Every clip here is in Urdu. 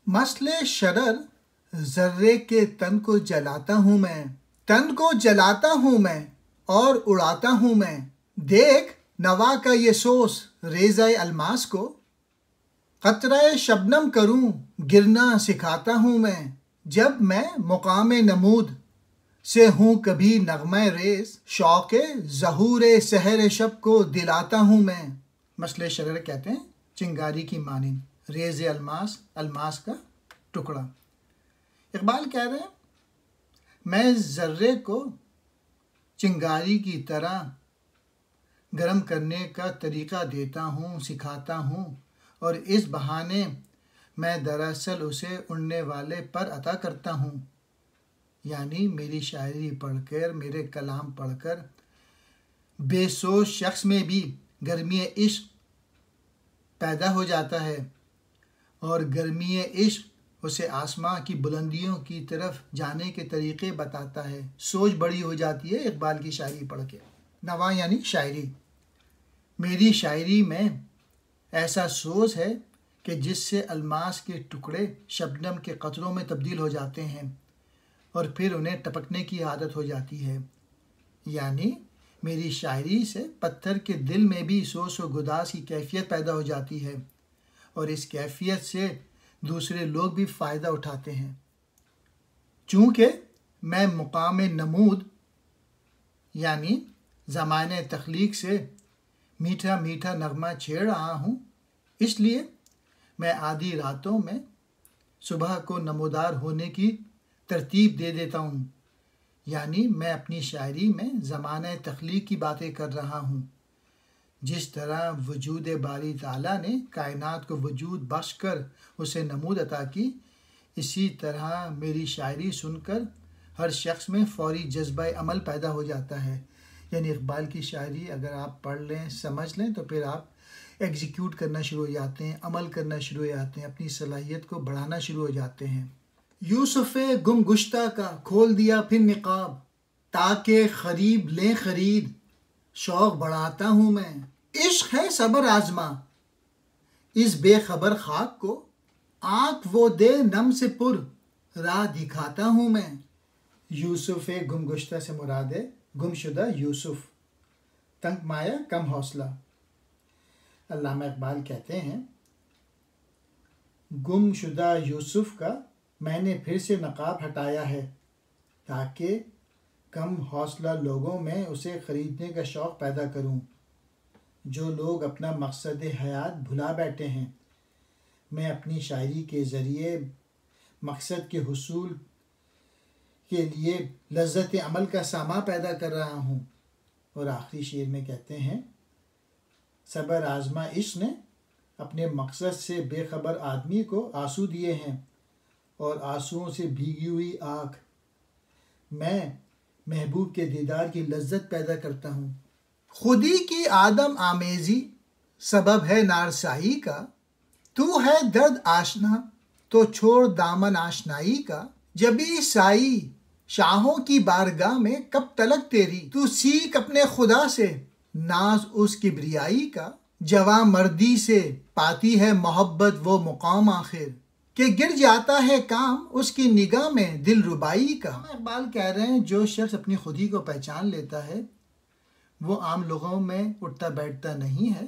مسئلے شرر ذرے کے تن کو جلاتا ہوں میں، تن کو جلاتا ہوں میں اور اڑاتا ہوں میں۔ دیکھ نوا کا یہ سوس ریزہ الماس کو، قطرہ شبنم کروں گرنا سکھاتا ہوں میں۔ جب میں مقام نمود سے ہوں کبھی نغمہ ریز، شوق ظہور سحر شب کو دلاتا ہوں میں۔ مسئلے شرر کہتے ہیں چنگاری کی مانند، ریز الماس، الماس کا ٹکڑا۔ اقبال کہہ رہے ہیں میں ذرے کو چنگاری کی طرح گرم کرنے کا طریقہ دیتا ہوں، سکھاتا ہوں، اور اس بہانے میں دراصل اسے اڑنے والے پر عطا کرتا ہوں۔ یعنی میری شاعری پڑھ کر، میرے کلام پڑھ کر بے سوچ شخص میں بھی گرمی عشق پیدا ہو جاتا ہے، اور گرمی عشق اسے آسماں کی بلندیوں کی طرف جانے کے طریقے بتاتا ہے۔ سوچ بڑی ہو جاتی ہے اقبال کی شاعری پڑھ کے۔ نوا یعنی شاعری۔ میری شاعری میں ایسا سوز ہے کہ جس سے الماس کے ٹکڑے شبنم کے قطروں میں تبدیل ہو جاتے ہیں اور پھر انہیں ٹپکنے کی عادت ہو جاتی ہے۔ یعنی میری شاعری سے پتھر کے دل میں بھی سوز و گداز کی کیفیت پیدا ہو جاتی ہے، اور اس کیفیت سے دوسرے لوگ بھی فائدہ اٹھاتے ہیں۔ چونکہ میں مقام نمود یعنی زمانۂ تخلیق سے میٹھا میٹھا نغمہ چھیڑ رہا ہوں، اس لیے میں آدھی راتوں میں صبح کو نمودار ہونے کی ترتیب دے دیتا ہوں۔ یعنی میں اپنی شاعری میں زمانۂ تخلیق کی باتیں کر رہا ہوں۔ جس طرح وجود باری تعالیٰ نے کائنات کو وجود بخش کر اسے نمود عطا کی، اسی طرح میری شاعری سن کر ہر شخص میں فوری جذبہ عمل پیدا ہو جاتا ہے۔ یعنی اقبال کی شاعری اگر آپ پڑھ لیں، سمجھ لیں، تو پھر آپ ایگزیکیوٹ کرنا شروع ہو جاتے ہیں، عمل کرنا شروع ہو جاتے ہیں، اپنی صلاحیت کو بڑھانا شروع ہو جاتے ہیں۔ یوسف گم گشتہ کا کھول دیا پھر نقاب، تاکہ خریب لیں خرید، شوق بڑھاتا ہوں میں۔ عشق ہے صبر آزما اس بے خبر خاک کو، آنکھ وہ دے نم سے پر راہ دکھاتا ہوں میں۔ یوسف گم گشتہ سے مراد ہے گم شدہ یوسف، تنگ مایہ کم حوصلہ۔ علامہ اقبال کہتے ہیں گم شدہ یوسف کا میں نے پھر سے نقاب ہٹایا ہے، تاکہ کم حوصلہ لوگوں میں اسے خریدنے کا شوق پیدا کروں۔ جو لوگ اپنا مقصد حیات بھلا بیٹھے ہیں، میں اپنی شاعری کے ذریعے مقصد کے حصول کے لیے لذت عمل کا سامان پیدا کر رہا ہوں۔ اور آخری شعر میں کہتے ہیں صبر آزما عشق نے اپنے مقصد سے بے خبر آدمی کو آنسو دیے ہیں، اور آنسوؤں سے بھیگی ہوئی آنکھ میں محبوب کے دیدار کی لذت پیدا کرتا ہوں۔ خودی کی آدم آمیزی سبب ہے نارسائی کا، تو ہے درد آشنا تو چھوڑ دامن آشنائی کا۔ جبھی سائی شاہوں کی بارگاہ میں کب تلک تیری، تو سیکھ اپنے خدا سے ناز اس کبریائی کا۔ جواں مردی سے پاتی ہے محبت وہ مقام آخر، کہ گر جاتا ہے کام اس کی نگاہ میں دل ربائی کا۔ اقبال کہہ رہے ہیں جو شخص اپنی خودی کو پہچان لیتا ہے وہ عام لوگوں میں اٹھتا بیٹھتا نہیں ہے،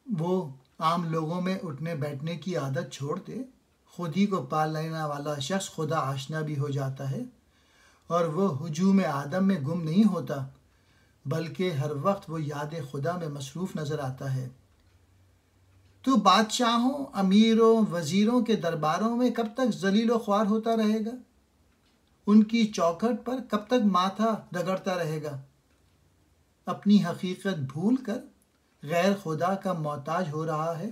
وہ عام لوگوں میں اٹھنے بیٹھنے کی عادت چھوڑ دے۔ خودی کو پا لینے والا شخص خدا آشنا بھی ہو جاتا ہے، اور وہ ہجوم آدم میں گم نہیں ہوتا، بلکہ ہر وقت وہ یاد خدا میں مصروف نظر آتا ہے۔ تو بادشاہوں، امیروں، وزیروں کے درباروں میں کب تک ذلیل و خوار ہوتا رہے گا؟ ان کی چوکھٹ پر کب تک ماتھا رگڑتا رہے گا؟ اپنی حقیقت بھول کر غیر خدا کا محتاج ہو رہا ہے،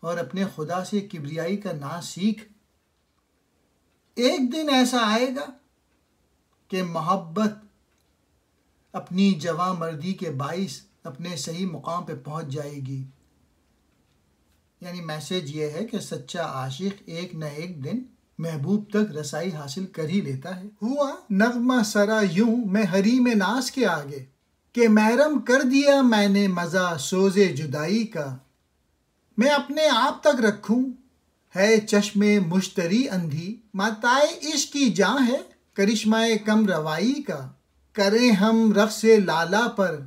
اور اپنے خدا سے کبریائی کا ناز سیکھ۔ ایک دن ایسا آئے گا کہ محبت اپنی جواں مردی کے باعث اپنے صحیح مقام پہ پہنچ جائے گی۔ یعنی میسج یہ ہے کہ سچا عاشق ایک نہ ایک دن محبوب تک رسائی حاصل کر ہی لیتا ہے۔ ہوا نغمہ سرا یوں میں حریم ناز کے آگے، کہ محرم کر دیا میں نے مزہ سوز جدائی کا۔ میں اپنے آپ تک رکھوں ہے چشم مشتری اندھی، ماتائے عشق کی جاں ہے کرشمہ کم روائی کا۔ کریں ہم رقص لالا پر،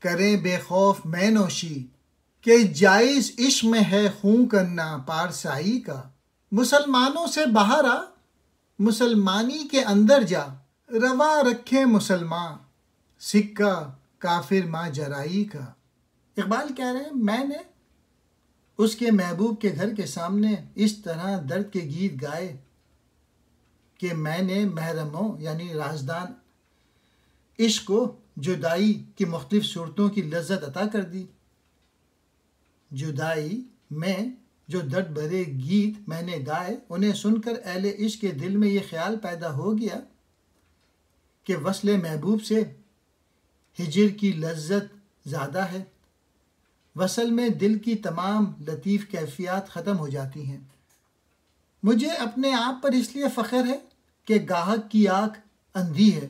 کریں بے خوف میں نوشی، کہ جائز عشق میں ہے خوں کرنا پارسائی کا۔ مسلمانوں سے باہر آ، مسلمانی کے اندر جا، روا رکھیں مسلمان سکہ کافر ماں جرائی کا۔ اقبال کہہ رہے ہیں میں نے اس کے محبوب کے گھر کے سامنے اس طرح درد کے گیت گائے کہ میں نے محرموں یعنی رازدان عشق کو جدائی کی مختلف صورتوں کی لذت عطا کر دی۔ جدائی میں جو درد بھرے گیت میں نے گائے، انہیں سن کر اہل عشق کے دل میں یہ خیال پیدا ہو گیا کہ وصل محبوب سے ہجر کی لذت زیادہ ہے۔ وصل میں دل کی تمام لطیف کیفیات ختم ہو جاتی ہیں۔ مجھے اپنے آپ پر اس لیے فخر ہے کہ گاہک کی آنکھ اندھی ہے،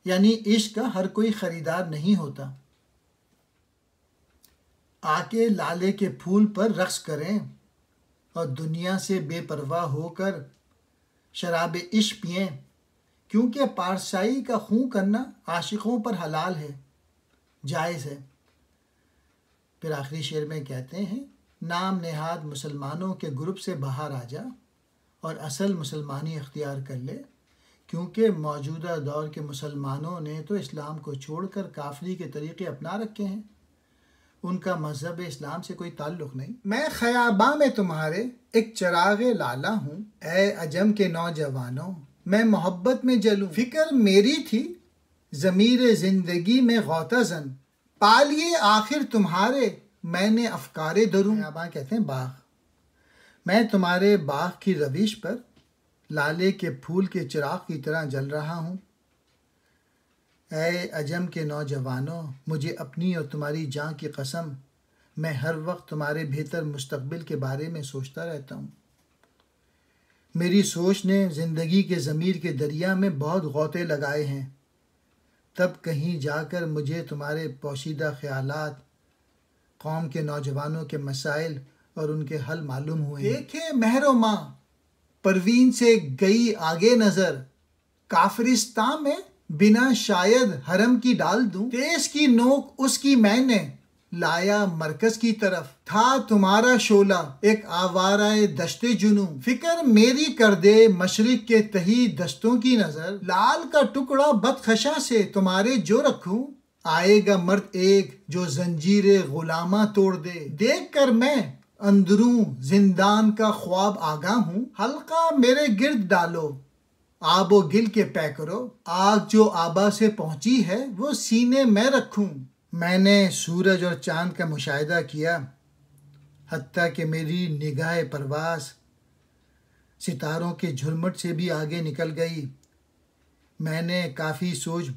یعنی عشق کا ہر کوئی خریدار نہیں ہوتا۔ آ کے لالے کے پھول پر رقص کریں اور دنیا سے بے پرواہ ہو کر شراب عشق پئیں، کیونکہ پارسائی کا خوں کرنا عاشقوں پر حلال ہے، جائز ہے۔ پھر آخری شعر میں کہتے ہیں نام نہاد مسلمانوں کے گروپ سے باہر آ جا اور اصل مسلمانی اختیار کر لے، کیونکہ موجودہ دور کے مسلمانوں نے تو اسلام کو چھوڑ کر کافری کے طریقے اپنا رکھے ہیں، ان کا مذہب اسلام سے کوئی تعلق نہیں۔ میں خیاباں میں تمہارے ایک چراغ لالا ہوں، اے عجم کے نوجوانوں میں محبت میں جلوں۔ فکر میری تھی ضمیر زندگی میں غوطہ زن، پالیے آخر تمہارے میں نے افکار دروں۔ خیاباں کہتے ہیں باغ۔ میں تمہارے باغ کی رویش پر لالے کے پھول کے چراغ کی طرح جل رہا ہوں۔ اے عجم کے نوجوانوں، مجھے اپنی اور تمہاری جاں کی قسم، میں ہر وقت تمہارے بہتر مستقبل کے بارے میں سوچتا رہتا ہوں۔ میری سوچ نے زندگی کے ضمیر کے دریا میں بہت غوطے لگائے ہیں، تب کہیں جا کر مجھے تمہارے پوشیدہ خیالات، قوم کے نوجوانوں کے مسائل اور ان کے حل معلوم ہوئے۔ دیکھے مہر و ماں پروین سے گئی آگے نظر، کافرستان میں بنا شاید حرم کی ڈال دوں۔ تیز کی نوک اس کی میں نے لایا مرکز کی طرف، تھا تمہارا شعلہ ایک آوارہ دشت جنوں۔ فکر میری کر دے مشرق کے تہی دستوں کی نظر، لال کا ٹکڑا بدخشاں سے تمہارے جو رکھوں۔ آئے گا مرد ایک جو زنجیر غلاماں توڑ دے، دیکھ کر میں اندروں زندان کا خواب آگاہ ہوں۔ حلقہ میرے گرد ڈالو، آب و گل کے پے کرو، آگ جو آبا سے پہنچی ہے وہ سینے میں رکھوں۔ میں نے سورج اور چاند کا مشاہدہ کیا، حتیٰ کہ میری نگاہ پرواز ستاروں کے جھرمٹ سے بھی آگے نکل گئی۔ میں نے کافی سوچ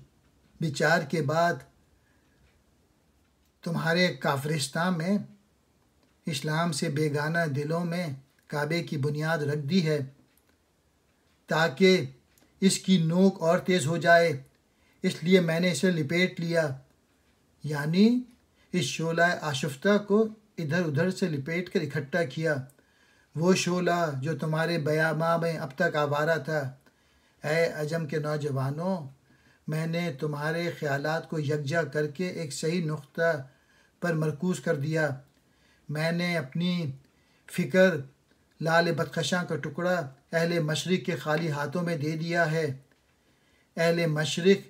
بچار کے بعد تمہارے کافرستان میں اسلام سے بیگانہ دلوں میں کعبے کی بنیاد رکھ دی ہے، تاکہ اس کی نوک اور تیز ہو جائے، اس لیے میں نے اسے لپیٹ لیا، یعنی اس شعلہ آشفتہ کو ادھر ادھر سے لپیٹ کر اکٹھا کیا، وہ شعلہ جو تمہارے بیاباں میں اب تک آوارہ تھا۔ اے عجم کے نوجوانوں، میں نے تمہارے خیالات کو یکجا کر کے ایک صحیح نقطہ پر مرکوز کر دیا۔ میں نے اپنی فکر لال بدخشاں کا ٹکڑا اہل مشرق کے خالی ہاتھوں میں دے دیا ہے۔ اہل مشرق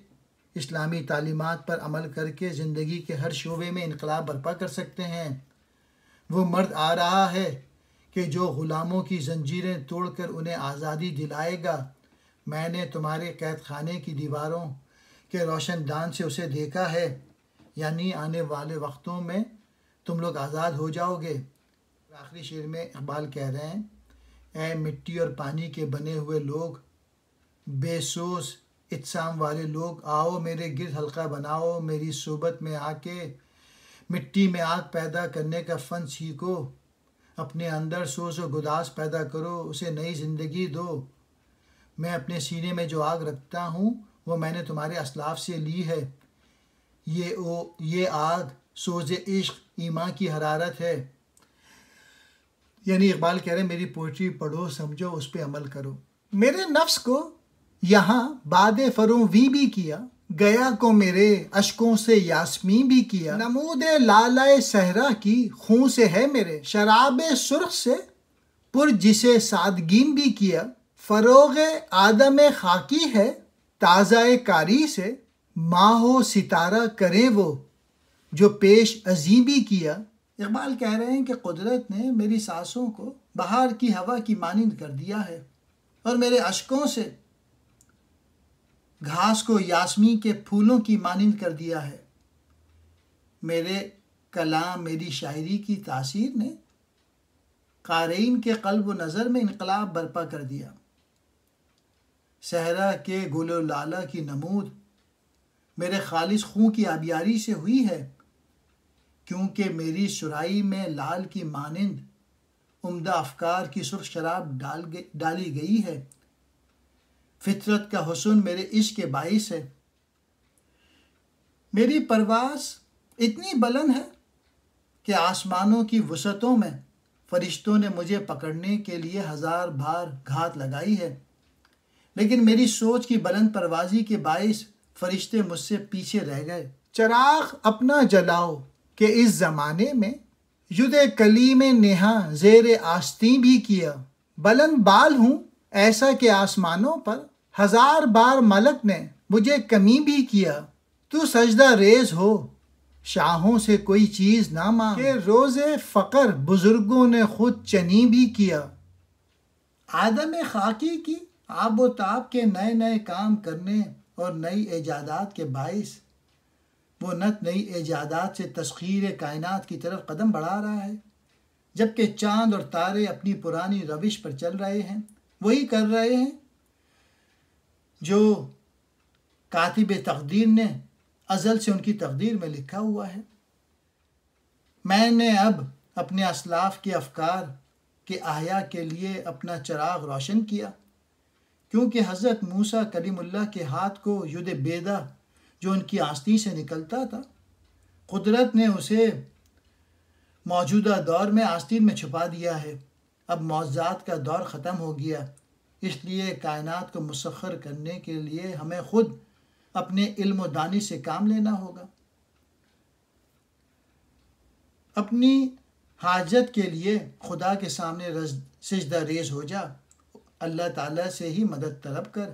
اسلامی تعلیمات پر عمل کر کے زندگی کے ہر شعبے میں انقلاب برپا کر سکتے ہیں۔ وہ مرد آ رہا ہے کہ جو غلاموں کی زنجیریں توڑ کر انہیں آزادی دلائے گا۔ میں نے تمہارے قید خانے کی دیواروں کے روشن دان سے اسے دیکھا ہے، یعنی آنے والے وقتوں میں تم لوگ آزاد ہو جاؤ گے۔ آخری شعر میں اقبال کہہ رہے ہیں اے مٹی اور پانی کے بنے ہوئے لوگ، بے سوز اجسام والے لوگ، آؤ میرے گرد حلقہ بناؤ، میری صحبت میں آ کے مٹی میں آگ پیدا کرنے کا فن سیکھو، اپنے اندر سوز و گداز پیدا کرو، اسے نئی زندگی دو۔ میں اپنے سینے میں جو آگ رکھتا ہوں وہ میں نے تمہارے اسلاف سے لی ہے۔ یہ آگ سوز عشق ایمان کی حرارت ہے، یعنی اقبال کہہ رہے ہیں میری پوئٹری پڑھو، سمجھو، اس پہ عمل کرو۔ میرے نفس کو یہاں باد فرویں بھی کیا، گیا کو میرے اشکوں سے یاسمین بھی کیا۔ نمود لالۂ صحرا کی خون سے ہے میرے، شراب سرخ سے پر جسے سادگین بھی کیا۔ فروغ آدم خاکی ہے تازہ کاری سے، ماہ و ستارہ کریں وہ جو پیش عظیم بھی کیا۔ اقبال کہہ رہے ہیں کہ قدرت نے میری سانسوں کو بہار کی ہوا کی مانند کر دیا ہے، اور میرے اشکوں سے گھاس کو یاسمین کے پھولوں کی مانند کر دیا ہے۔ میرے کلام، میری شاعری کی تاثیر نے قارئین کے قلب و نظر میں انقلاب برپا کر دیا۔ صحرا کے گل و لالہ کی نمود میرے خالص خون کی آبیاری سے ہوئی ہے، کیونکہ میری سرائی میں لال کی مانند عمدہ افکار کی سرخ شراب ڈالی گئی ہے۔ فطرت کا حسن میرے عشق کے باعث ہے۔ میری پرواز اتنی بلند ہے کہ آسمانوں کی وسعتوں میں فرشتوں نے مجھے پکڑنے کے لیے 1000 بار گھات لگائی ہے، لیکن میری سوچ کی بلند پروازی کے باعث فرشتے مجھ سے پیچھے رہ گئے۔ چراغ اپنا جلاؤ کہ اس زمانے میں ید کلیم نہاں زیر آستین بھی کیا۔ بلند بال ہوں ایسا کہ آسمانوں پر 1000 بار ملک نے مجھے کمی بھی کیا۔ تو سجدہ ریز ہو شاہوں سے کوئی چیز نہ مانگ، کہ روز فقر بزرگوں نے خود چنی بھی کیا۔ آدم خاکی کی آب و تاب کے نئے نئے کام کرنے اور نئی ایجادات کے باعث وہ نت نئی ایجادات سے تسخیر کائنات کی طرف قدم بڑھا رہا ہے، جبکہ چاند اور تارے اپنی پرانی روش پر چل رہے ہیں، وہی کر رہے ہیں جو کاتب تقدیر نے ازل سے ان کی تقدیر میں لکھا ہوا ہے۔ میں نے اب اپنے اسلاف کے افکار کے احیاء کے لیے اپنا چراغ روشن کیا، کیونکہ حضرت موسیٰ کلیم اللہ کے ہاتھ کو ید بیدہ جو ان کی آستین سے نکلتا تھا، قدرت نے اسے موجودہ دور میں آستین میں چھپا دیا ہے۔ اب معجزات کا دور ختم ہو گیا، اس لیے کائنات کو مسخر کرنے کے لیے ہمیں خود اپنے علم و دانی سے کام لینا ہوگا۔ اپنی حاجت کے لیے خدا کے سامنے سجدہ ریز ہو جا، اللہ تعالیٰ سے ہی مدد طلب کر،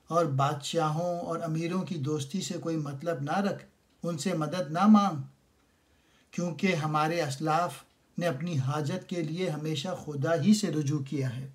اور بادشاہوں اور امیروں کی دوستی سے کوئی مطلب نہ رکھ، ان سے مدد نہ مانگ، کیونکہ ہمارے اسلاف نے اپنی حاجت کے لیے ہمیشہ خدا ہی سے رجوع کیا ہے۔